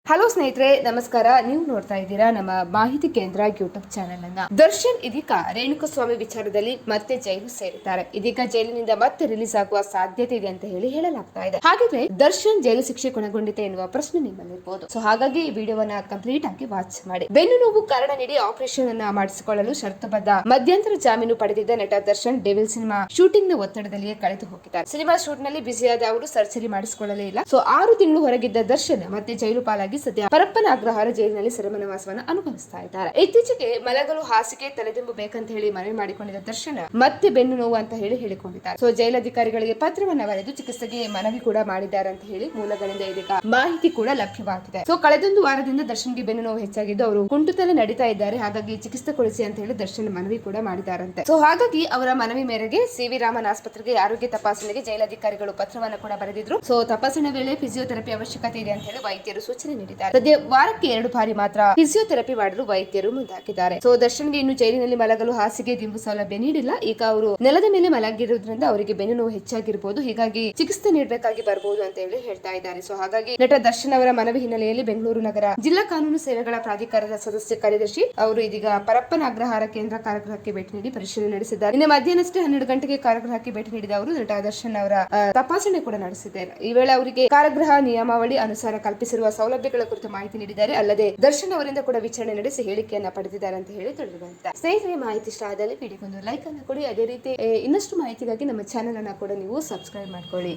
Hello ಸ್ನೇಹಿತರೆ, ನಮಸ್ಕಾರ. ನೀವು ನೋಡ್ತಾ ಇದ್ದೀರಾ ನಮ್ಮ ಮಾಹಿತಿ ಕೇಂದ್ರ ಯೂಟ್ಯೂಬ್ ಚಾನೆಲ್ ಅನ್ನ. ದರ್ಶನ್ ಇದೀಗ ರೇಣುಕಸ್ವಾಮಿ ವಿಚಾರದಲ್ಲಿ ಮತ್ತೆ ಜೈಲು ಸೇರಿದ್ದಾರೆ. ಇದೀಗ ಜೈಲಿನಿಂದ ಮತ್ತೆ ರಿಲೀಸ್ ಆಗುವ ಸಾಧ್ಯತೆ ಇದೆ ಅಂತ ಹೇಳಲಾಗ್ತಾ ಇದೆ. ಹಾಗಿದ್ರೆ ದರ್ಶನ್ ಜೈಲು ಶಿಕ್ಷೆ ಕೊನೆಗೊಂಡಿದೆ ಎನ್ನುವ ಪ್ರಶ್ನೆ ನಿಮ್ಮಲ್ಲಿರಬಹುದು. ಸೊ ಹಾಗಾಗಿ ಈ ವಿಡಿಯೋವನ್ನ ಕಂಪ್ಲೀಟ್ ಆಗಿ ವಾಚ್ ಮಾಡಿ. ಬೆನ್ನು ನೋವು ಕಾರಣ ನೀಡಿ ಆಪರೇಷನ್ ಅನ್ನ ಮಾಡಿಸಿಕೊಳ್ಳಲು ಷರತ್ತುಬದ್ಧ ಮಧ್ಯಂತರ ಜಾಮೀನು ಪಡೆದಿದ್ದ ನಟ ದರ್ಶನ್ ಡೆವಿಲ್ ಸಿನಿಮಾ ಶೂಟಿಂಗ್ ನ ಒತ್ತಡದಲ್ಲಿಯೇ ಕಳೆದು ಹೋಗಿದ್ದಾರೆ. ಸಿನಿಮಾ ಶೂಟ್ ನಲ್ಲಿ ಬ್ಯುಸಿಯಾದ ಅವರು ಸರ್ಜರಿ ಮಾಡಿಸಿಕೊಳ್ಳಲೇ ಇಲ್ಲ. ಸೊ 6 ತಿಂಗಳು ಹೊರಗಿದ್ದ ದರ್ಶನ್ ಮತ್ತೆ ಜೈಲು ಪಾಲಾಗಿ ಸದ್ಯ ಪರಪ್ಪನ ಅಗ್ರಹಾರ ಜೈಲಿನಲ್ಲಿ ಸೆರೆಮನೆವಾಸವನ್ನು ಅನುಭವಿಸ್ತಾ ಇದ್ದಾರೆ. ಇತ್ತೀಚೆಗೆ ಮಲಗಲು ಹಾಸಿಗೆ ತಲೆದಿಂಬು ಬೇಕಂತ ಹೇಳಿ ಮನವಿ ಮಾಡಿಕೊಂಡಿದ್ದ ದರ್ಶನ್ ಮತ್ತೆ ಬೆನ್ನು ನೋವು ಅಂತ ಹೇಳಿಕೊಂಡಿದ್ದಾರೆ. ಸೊ ಜೈಲಧಿಕಾರಿಗಳಿಗೆ ಪತ್ರವನ್ನ ಬರೆದು ಚಿಕಿತ್ಸೆಗೆ ಮನವಿ ಕೂಡ ಮಾಡಿದ್ದಾರೆ ಅಂತ ಹೇಳಿ ಮೂಲಗಳಿಂದ ಇದೀಗ ಮಾಹಿತಿ ಕೂಡ ಲಭ್ಯವಾಗಿದೆ. ಸೊ ಕಳೆದೊಂದು ವಾರದಿಂದ ದರ್ಶನ್ಗೆ ಬೆನ್ನು ನೋವು ಹೆಚ್ಚಾಗಿದ್ದು ಅವರು ಕುಂಟುತ್ತಲೇ ನಡೀತಾ ಇದ್ದಾರೆ. ಹಾಗಾಗಿ ಚಿಕಿತ್ಸೆ ಕೊಡಿಸಿ ಅಂತ ಹೇಳಿ ದರ್ಶನ್ ಮನವಿ ಕೂಡ ಮಾಡಿದ್ದಾರಂತೆ. ಸೊ ಹಾಗಾಗಿ ಅವರ ಮನವಿ ಮೇರೆಗೆ ಸಿ.ವಿ. ರಾಮನ್ ಆಸ್ಪತ್ರೆಗೆ ಆರೋಗ್ಯ ತಪಾಸಣೆಗೆ ಜೈಲಧಿಕಾರಿಗಳು ಪತ್ರವನ್ನು ಕೂಡ ಬರೆದಿದ್ರು. ಸೊ ತಪಾಸಣೆ ವೇಳೆ ಫಿಸಿಯೋಥೆರಪಿ ಅವಶ್ಯಕತೆ ಇದೆ ಅಂತ ಹೇಳಿ ವೈದ್ಯರು ಸೂಚನೆ ನೀಡಿದ್ದಾರೆ. ಸದ್ಯ ವಾರಕ್ಕೆ 2 ಬಾರಿ ಮಾತ್ರ ಫಿಸಿಯೋಥೆರಪಿ ಮಾಡಲು ವೈದ್ಯರು ಮುಂದಾಗಿದ್ದಾರೆ. ಸೊ ದರ್ಶನ್ಗೆ ಇನ್ನು ಜೈಲಿನಲ್ಲಿ ಮಲಗಲು ಹಾಸಿಗೆ ದಿಂಬು ಸೌಲಭ್ಯ ನೀಡಿಲ್ಲ. ಈಗ ಅವರು ನೆಲದ ಮೇಲೆ ಮಲಗಿರುವುದರಿಂದ ಅವರಿಗೆ ಬೆನ್ನು ನೋವು ಹೆಚ್ಚಾಗಿರಬಹುದು. ಹೀಗಾಗಿ ಚಿಕಿತ್ಸೆ ನೀಡಬೇಕಾಗಿ ಬರಬಹುದು ಅಂತ ಹೇಳಿ ಹೇಳ್ತಾ ಇದ್ದಾರೆ. ಸೊ ಹಾಗಾಗಿ ನಟ ದರ್ಶನ್ ಅವರ ಮನವಿ ಹಿನ್ನೆಲೆಯಲ್ಲಿ ಬೆಂಗಳೂರು ನಗರ ಜಿಲ್ಲಾ ಕಾನೂನು ಸೇವೆಗಳ ಪ್ರಾಧಿಕಾರದ ಸದಸ್ಯ ಕಾರ್ಯದರ್ಶಿ ಅವರು ಇದೀಗ ಪರಪ್ಪನ ಅಗ್ರಹಾರ ಕೇಂದ್ರ ಕಾರಾಗೃಹಕ್ಕೆ ಭೇಟಿ ನೀಡಿ ಪರಿಶೀಲನೆ ನಡೆಸಿದ್ದಾರೆ. ನಿನ್ನೆ ಮಧ್ಯಾಹ್ನಷ್ಟೇ 12 ಗಂಟೆಗೆ ಕಾರಾಗೃಹಕ್ಕೆ ಭೇಟಿ ನೀಡಿದ ಅವರು ನಟ ದರ್ಶನ್ ಅವರ ತಪಾಸಣೆ ಕೂಡ ನಡೆಸಿದ್ದಾರೆ. ಈ ವೇಳೆ ಅವರಿಗೆ ಕಾರಾಗೃಹ ನಿಯಮಾವಳಿ ಅನುಸಾರ ಕಲ್ಪಿಸಿರುವ ಸೌಲಭ್ಯಗಳ ಕುರಿತು ಮಾಹಿತಿ ನೀಡಿದ್ದಾರೆ. ಅಲ್ಲದೆ ದರ್ಶನ್ ಅವರಿಂದ ಕೂಡ ವಿಚಾರಣೆ ನಡೆಸಿ ಹೇಳಿಕೆಯನ್ನ ಪಡೆದಿದ್ದಾರೆ ಅಂತ ಹೇಳಿ ತಿಳಿದುಬಂದಿದೆ. ಸ್ನೇಹಿತರೆ, ಮಾಹಿತಿ ಇಷ್ಟ ಆದಲ್ಲಿ ವಿಡಿಯೋಗೊಂದು ಲೈಕ್ ಅನ್ನು ಕೊಡಿ. ಅದೇ ರೀತಿ ಇನ್ನಷ್ಟು ಮಾಹಿತಿಗಾಗಿ ನಮ್ಮ ಚಾನೆಲ್ ಅನ್ನ ಕೂಡ ನೀವು ಸಬ್ಸ್ಕ್ರೈಬ್ ಮಾಡ್ಕೊಳ್ಳಿ.